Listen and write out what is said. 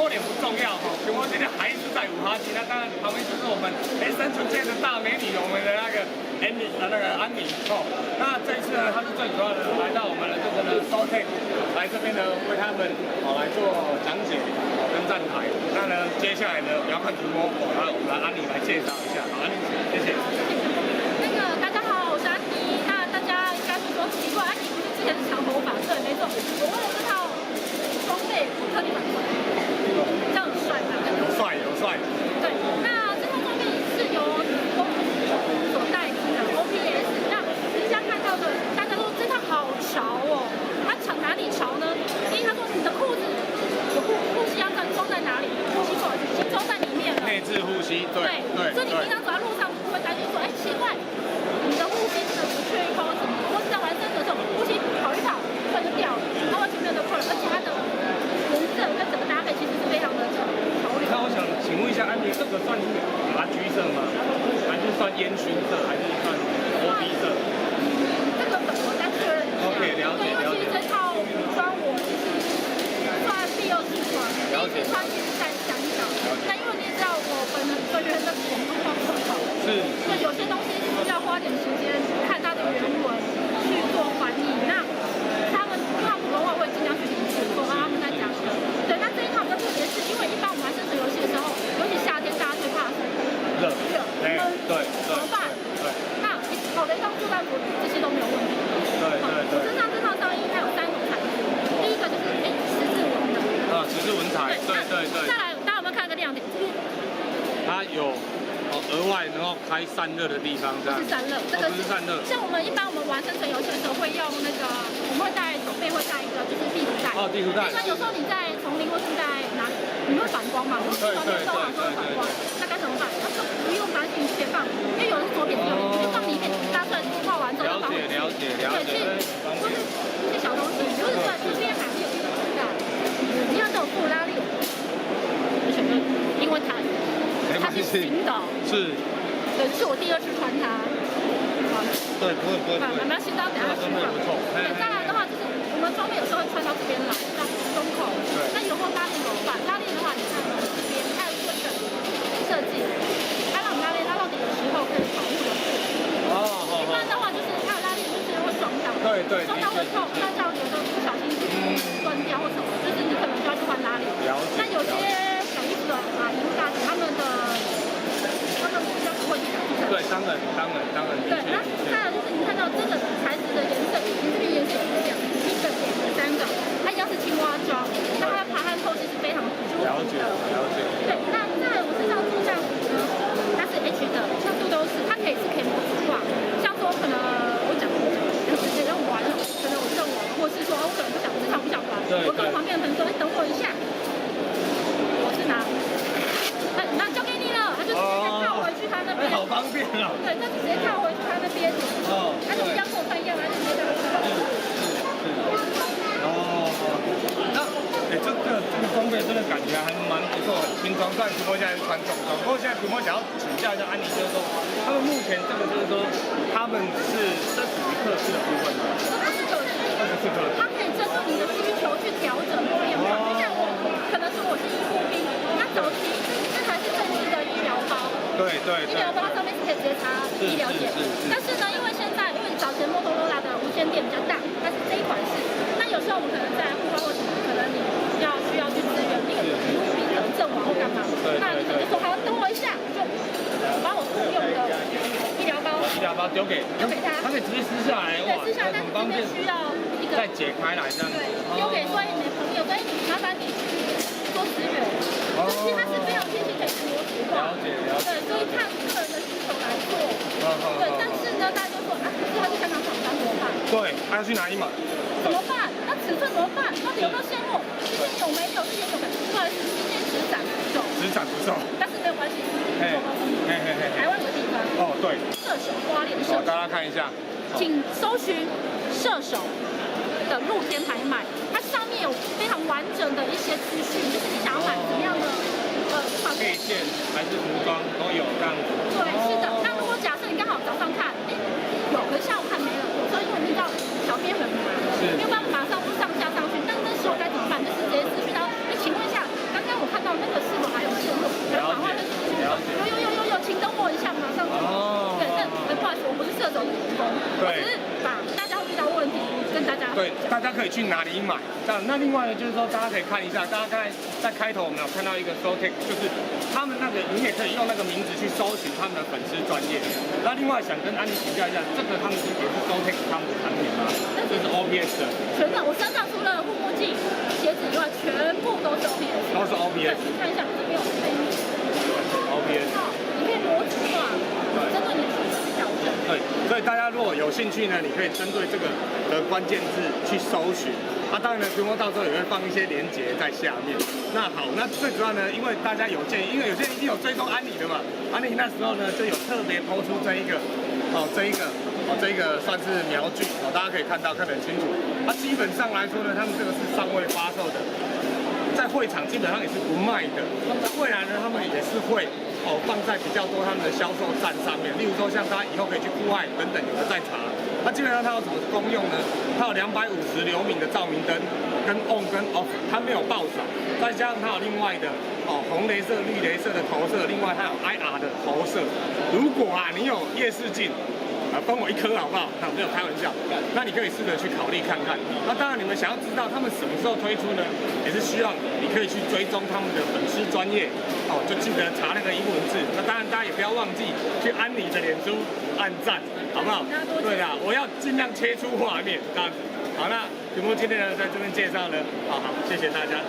点不重要哈，全国今天还是在五哈基，那当然旁边就是我们生存界的大美女，我们的那个安妮哦。那这一次呢，她是最主要的来到我们的这个呢 Showtech 来这边呢为他们来做讲解跟站台。那呢接下来呢不要看直播，那我们来安妮来介绍一下，好，安妮，谢谢。大家好，我是安妮。那大家应该是说奇怪，安妮不是之前是长头发？对，没错，我为了这套装备特地买回来，这样很帅吧？有帅。对，那这套装备是由公司所代理的 OPS。那你现在看到的，大家说这套好潮哦，它朝哪里潮呢？因为他说你的裤子有护膝要装在哪里？护膝口已经装在里面了。内置护膝，对。所以你平常走在路上不会担心说，哎，奇怪，你的护膝是不缺一包什么？或是在玩绳子的时候，护膝跑一跑，突然就掉了，它完全没有的困，而且它的颜色跟整个搭配其实是非常的潮流。那我想请问一下安妮，这个算茶橘色吗？还是算烟熏色？还是算玻璃色？这个我再确认一下。OK， 了解。对，尤其这套服装我其实算第二次穿，第一次穿其实在香港。那因为你也知道我本人的广东话不好，所以有些东西是要花点时间看它的原文去做翻译。那他们因为他们普通话会尽量去理解说他们在讲的。对，那这一套比较特别，是因为一般我们玩生存游戏的时候，尤其夏天大家最怕热，闷，怎么办？那好的一套速干服，这些都没有问题。我身上这套上衣它有3种材质，第一个就是十字纹的。十字纹材，对。再来，大家有没有看到一个亮点？这边它有额外然后开散热的地方，这样。是散热，这个是散热。像我们一般我们玩生存游戏的时候会用那个，我们会带手背会带一个就是地图带。地图带。那有时候你在丛林或是在哪里，你会反光嘛？对，收好会反光，那该怎么办？那就不用把你前放，因为有人是左边右边，你就放里面，拉出来画完之后就放回去。了解。对，其实都是一些小东西，就是说这边还是有一个很大，你要这种布拉链，我选择因为它是新的，是，对，这是我第2次穿它。对，不会。慢慢新到等下去放。对，再来的话就是我们装备有时候会穿到这边来，到胸口。对。那有时候拉链怎么办？拉链的话，你看这边它有这个设计，它让你拉链拉到底的时候可以保护的住。一般的话就是它的拉链就是会撞到，撞到会痛，那这样有时候不小心断掉或什么，就是你可能就要去换拉链。那有些小衣服的阿姨大姐他们比较不会去讲。对，当然。对，那再来就是你看到这个材质的颜色，你这边颜色有2个、1个、2个、3个，它一样是青蛙装，那它的排汗透气是非常舒服的。了解。对，那再来我身上这项服呢，它是 H 的，像素都是，它可以模组化，像说可能我讲直接用完了，可能我用完，或是说我可能不想这场不想玩，我跟我旁边的朋友说，等我一下，我是拿，那交给你了，他就直接套回去他那边。好方便啊。对，那直接套回去他那边。那你要跟我穿一样，还是直接这样？那这个装备真的感觉还蛮不错，很轻装。虽然皮莫现在是穿重装，不过现在皮莫想要请教一下安妮，就是说他们目前这个就是说他们这属于特制的部分吗？这不是特制。它可以针对你的需求去调整不一样。像我可能是我是医护兵，那早期这才是正式的医疗包。对。医疗包上面是可以直接插医疗险，但是呢，因为早前摩托罗拉的无线电比较大，它是这一款式。那有时候我们可能在户外或什么，可能你需要去支援那个医护兵的阵亡或干嘛，那你可能就说好，等我一下，就把我雇佣的医疗包丢给他，他可以直接撕下来，对，撕下来，但是这边需要一个再解开来这样子，对，丢给所以你的朋友，所以麻烦你去做支援，就是它是非常贴心可以模组化，了解，对，所以看个人的需求来做，对，但是呢，大家就说啊，可是他去香港厂商怎么办？对，他要去哪里买？怎么办？那尺寸怎么办？到底有没有线货？之前有没有？之前有没有？不好意思，今天实展不中，但是没有关系，台湾有个地方对，射手花莲射手，大家看一下，请搜寻射手的露天拍卖，它上面有非常完整的一些资讯，就是你想要买怎么样的配件还是服装都有这样子。对，是的。那如果假设你刚好早上看，有，可是下午看没了，有时候因为你知道小编很忙，没有办法马上上架上去，那时候该怎么办？就是直接私讯到，请问一下，刚刚我看到手提供，我只是把大家会遇到问题跟大家对，大家可以去哪里买？这样，那另外呢，就是说大家可以看一下，大家刚才在开头我们有看到一个 Sotek， 就是他们那个，你也可以用那个名字去搜寻他们的粉丝专业。那另外想跟安妮请教一下，这个他们也是 Sotek 他们的产品吗？这是 OPS 的。全的，我身上除了护目镜、鞋子以外，全部都是 OPS。都是 OPS。你看一下，这边有背面。OPS。你可以模组化，针对你的肤质调整。对，所以大家如果有兴趣呢，你可以针对这个的关键字去搜寻。当然呢，群魔到时候也会放一些连结在下面。那好，那最主要呢，因为大家有建议，因为有些人一定有追踪安妮的嘛，安妮那时候呢就有特别抛出这一个算是苗具大家可以看到看得很清楚。基本上来说呢，他们这个是尚未发售的，在会场基本上也是不卖的。未来呢，他们也是会放在比较多他们的销售站上面，例如说像大家以后可以去户外等等有的在查。基本上它有什么功用呢？它有250流明的照明灯，跟 on 跟 off， 它没有爆闪，再加上它有另外的红雷射、绿雷射的投射，另外它有 IR 的投射。如果你有夜视镜，分我1颗好不好？没有开玩笑。那你可以试着去考虑看看。当然你们想要知道他们什么时候推出呢？也是希望你可以去追踪他们的粉丝专业就记得查那个英文字。当然大家也不要忘记去安妮的脸书按赞，好不好？对啦，我要尽量切出画面这样子。好，那节目今天呢在这边介绍呢，好，谢谢大家。